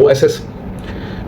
OSS،